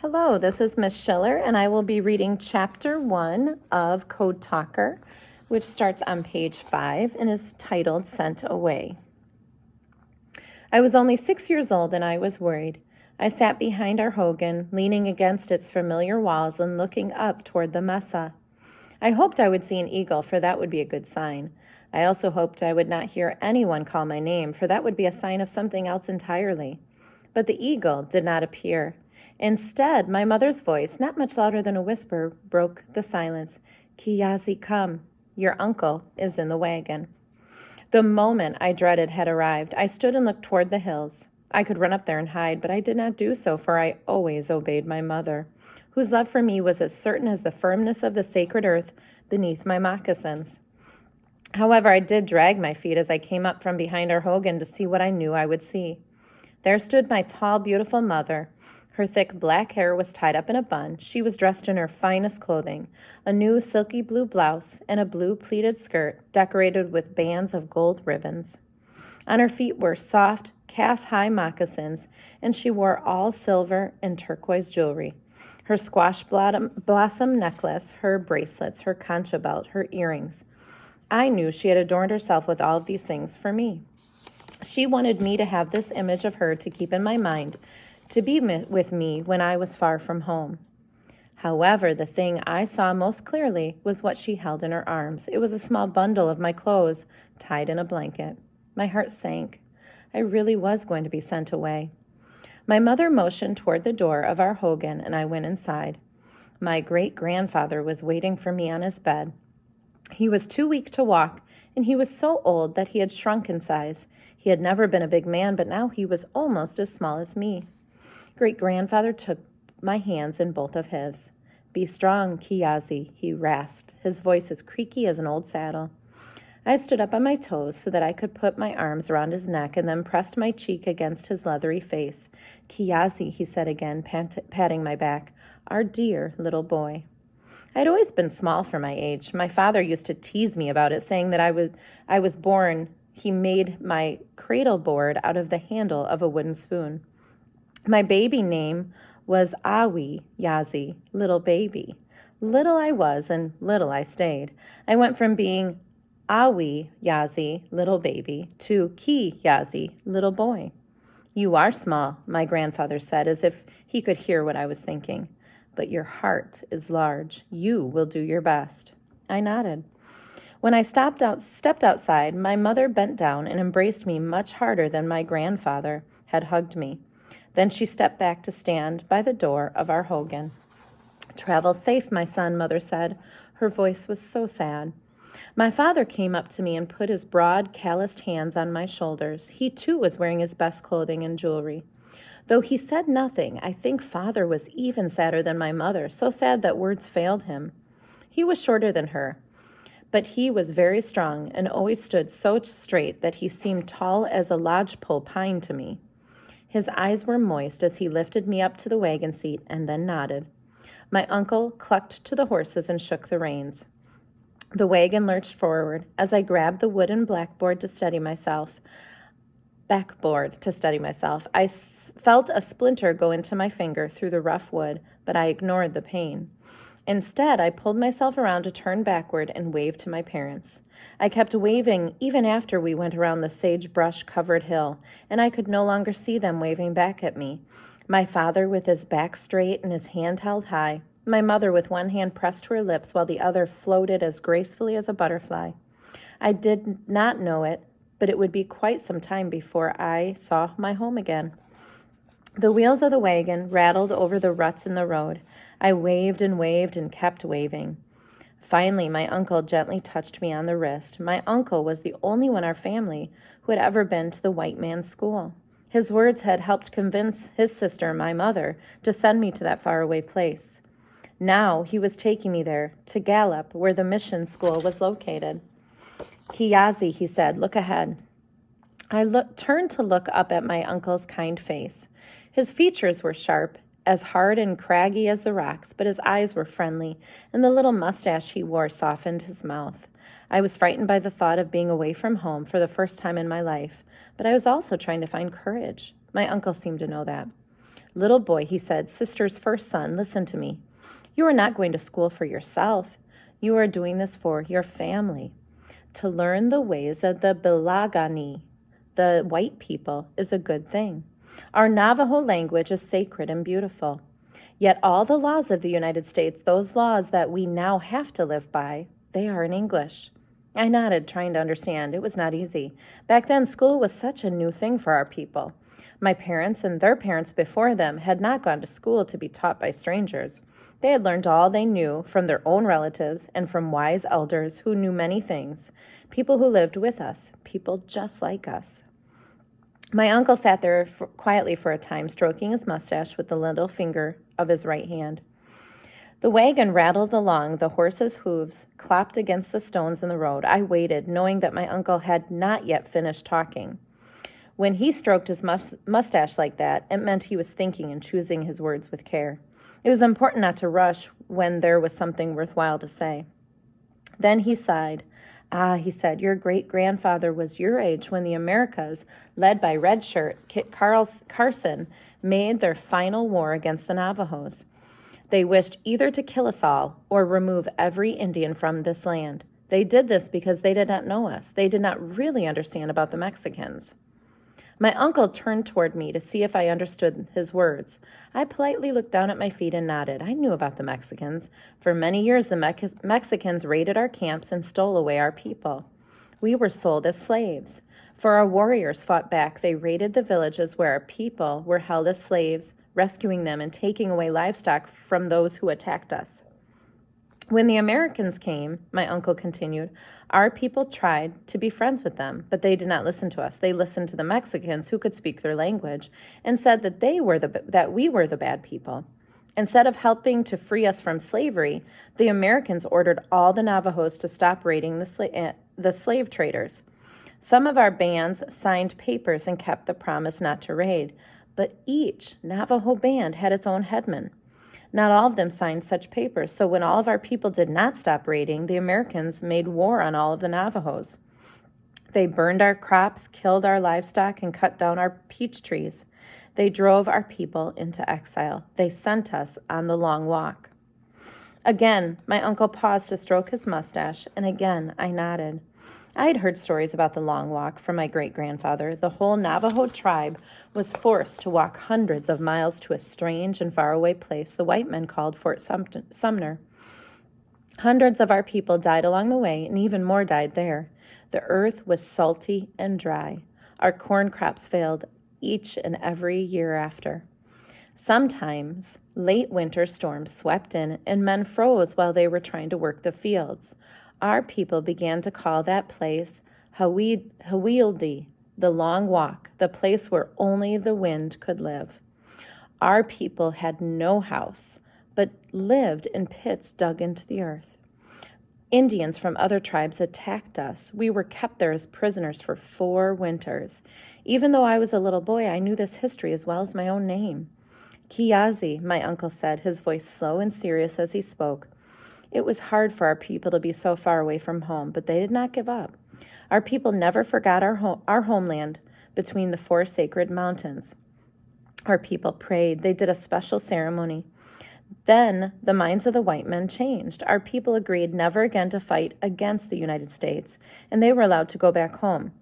Hello, this is Miss Schiller, and I will be reading Chapter 1 of Code Talker, which starts on page 5 and is titled Sent Away. I was only 6 years old, and I was worried. I sat behind our hogan, leaning against its familiar walls and looking up toward the mesa. I hoped I would see an eagle, for that would be a good sign. I also hoped I would not hear anyone call my name, for that would be a sign of something else entirely. But the eagle did not appear. Instead, my mother's voice, not much louder than a whisper, broke the silence. "Kiyazi, come. Your uncle is in the wagon." The moment I dreaded had arrived. I stood and looked toward the hills. I could run up there and hide, but I did not do so, for I always obeyed my mother, whose love for me was as certain as the firmness of the sacred earth beneath my moccasins. However, I did drag my feet as I came up from behind our hogan to see what I knew I would see. There stood my tall, beautiful mother. Her thick black hair was tied up in a bun. She was dressed in her finest clothing, a new silky blue blouse and a blue pleated skirt decorated with bands of gold ribbons. On her feet were soft, calf-high moccasins, and she wore all silver and turquoise jewelry. Her squash blossom necklace, her bracelets, her concha belt, her earrings. I knew she had adorned herself with all of these things for me. She wanted me to have this image of her to keep in my mind, to be with me when I was far from home. However, the thing I saw most clearly was what she held in her arms. It was a small bundle of my clothes tied in a blanket. My heart sank. I really was going to be sent away. My mother motioned toward the door of our hogan, and I went inside. My great-grandfather was waiting for me on his bed. He was too weak to walk, and he was so old that he had shrunk in size. He had never been a big man, but now he was almost as small as me. Great-grandfather took my hands in both of his. "Be strong, Kiyazi," he rasped, his voice as creaky as an old saddle. I stood up on my toes so that I could put my arms around his neck and then pressed my cheek against his leathery face. "Kiyazi," he said again, patting my back, "our dear little boy." I'd always been small for my age. My father used to tease me about it, saying that I was born. He made my cradle board out of the handle of a wooden spoon. My baby name was Awi Yazi, little baby. Little I was and little I stayed. I went from being Awi Yazi, little baby, to Ki Yazi, little boy. "You are small," my grandfather said, as if he could hear what I was thinking. "But your heart is large. You will do your best." I nodded. When I stepped outside, my mother bent down and embraced me much harder than my grandfather had hugged me. Then she stepped back to stand by the door of our hogan. "Travel safe, my son," Mother said. Her voice was so sad. My father came up to me and put his broad, calloused hands on my shoulders. He, too, was wearing his best clothing and jewelry. Though he said nothing, I think Father was even sadder than my mother, so sad that words failed him. He was shorter than her, but he was very strong and always stood so straight that he seemed tall as a lodgepole pine to me. His eyes were moist as he lifted me up to the wagon seat and then nodded. My uncle clucked to the horses and shook the reins. The wagon lurched forward as I grabbed the wooden backboard to steady myself. I felt a splinter go into my finger through the rough wood, but I ignored the pain. Instead, I pulled myself around to turn backward and wave to my parents. I kept waving even after we went around the sagebrush-covered hill, and I could no longer see them waving back at me. My father with his back straight and his hand held high, my mother with one hand pressed to her lips while the other floated as gracefully as a butterfly. I did not know it, but it would be quite some time before I saw my home again. The wheels of the wagon rattled over the ruts in the road. I waved and kept waving. Finally, my uncle gently touched me on the wrist. My uncle was the only one in our family who had ever been to the white man's school. His words had helped convince his sister, my mother, to send me to that faraway place. Now he was taking me there, to Gallup, where the mission school was located. "Kiyazi," he said, "look ahead." I turned to look up at my uncle's kind face. His features were sharp, as hard and craggy as the rocks, but his eyes were friendly, and the little mustache he wore softened his mouth. I was frightened by the thought of being away from home for the first time in my life, but I was also trying to find courage. My uncle seemed to know that. "Little boy," he said, "sister's first son, listen to me. You are not going to school for yourself. You are doing this for your family. To learn the ways of the Bilagani, the white people, is a good thing. Our Navajo language is sacred and beautiful. Yet all the laws of the United States, those laws that we now have to live by, they are in English." I nodded, trying to understand. It was not easy. Back then, school was such a new thing for our people. My parents and their parents before them had not gone to school to be taught by strangers. They had learned all they knew from their own relatives and from wise elders who knew many things, people who lived with us, people just like us. My uncle sat there quietly for a time, stroking his mustache with the little finger of his right hand. The wagon rattled along, the horse's hooves clopped against the stones in the road. I waited, knowing that my uncle had not yet finished talking. When he stroked his mustache like that, it meant he was thinking and choosing his words with care. It was important not to rush when there was something worthwhile to say. Then he sighed. "Ah," he said, "your great-grandfather was your age when the Americas, led by Red Shirt Kit Carson, made their final war against the Navajos. They wished either to kill us all or remove every Indian from this land. They did this because they did not know us. They did not really understand about the Mexicans." My uncle turned toward me to see if I understood his words. I politely looked down at my feet and nodded. I knew about the Mexicans. For many years, the Mexicans raided our camps and stole away our people. We were sold as slaves. For our warriors fought back, they raided the villages where our people were held as slaves, rescuing them and taking away livestock from those who attacked us. When the Americans came, my uncle continued, our people tried to be friends with them, but they did not listen to us. They listened to the Mexicans, who could speak their language, and said that we were the bad people. Instead of helping to free us from slavery, the Americans ordered all the Navajos to stop raiding the slave traders. Some of our bands signed papers and kept the promise not to raid, but each Navajo band had its own headman. Not all of them signed such papers, so when all of our people did not stop raiding, the Americans made war on all of the Navajos. They burned our crops, killed our livestock, and cut down our peach trees. They drove our people into exile. They sent us on the long walk. Again, my uncle paused to stroke his mustache, and again I nodded. I had heard stories about the long walk from my great-grandfather. The whole Navajo tribe was forced to walk hundreds of miles to a strange and faraway place the white men called Fort Sumner. Hundreds of our people died along the way, and even more died there. The earth was salty and dry. Our corn crops failed each and every year after. Sometimes late winter storms swept in, and men froze while they were trying to work the fields. Our people began to call that place Hawildi, the long walk, the place where only the wind could live. Our people had no house, but lived in pits dug into the earth. Indians from other tribes attacked us. We were kept there as prisoners for 4 winters. Even though I was a little boy, I knew this history as well as my own name. "Kiyazi," my uncle said, his voice slow and serious as he spoke. It was hard for our people to be so far away from home, but they did not give up. Our people never forgot our homeland between the 4 sacred mountains. Our people prayed. They did a special ceremony. Then the minds of the white men changed. Our people agreed never again to fight against the United States, and they were allowed to go back home.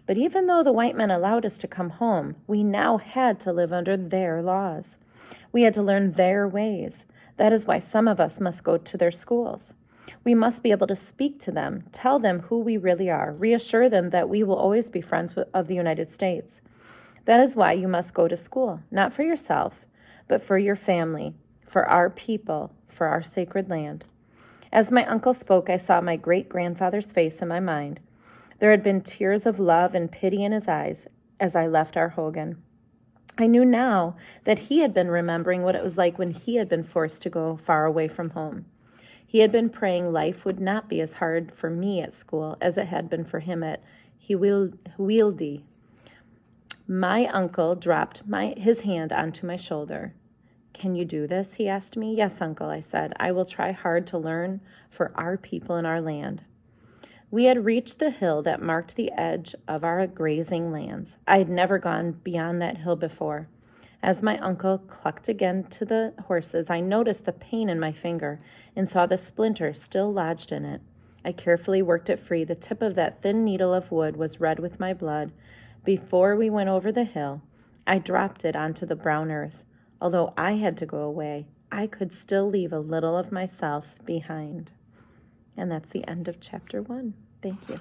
But even though the white men allowed us to come home, we now had to live under their laws. We had to learn their ways. That is why some of us must go to their schools. We must be able to speak to them, tell them who we really are, reassure them that we will always be friends of the United States. That is why you must go to school, not for yourself, but for your family, for our people, for our sacred land. As my uncle spoke, I saw my great-grandfather's face in my mind. There had been tears of love and pity in his eyes as I left our hogan. I knew now that he had been remembering what it was like when he had been forced to go far away from home. He had been praying life would not be as hard for me at school as it had been for him at Hawildi. My uncle dropped his hand onto my shoulder. "Can you do this?" he asked me. "Yes, Uncle," I said. "I will try hard to learn for our people and our land." We had reached the hill that marked the edge of our grazing lands. I had never gone beyond that hill before. As my uncle clucked again to the horses, I noticed the pain in my finger and saw the splinter still lodged in it. I carefully worked it free. The tip of that thin needle of wood was red with my blood. Before we went over the hill, I dropped it onto the brown earth. Although I had to go away, I could still leave a little of myself behind. And that's the end of chapter 1. Thank you.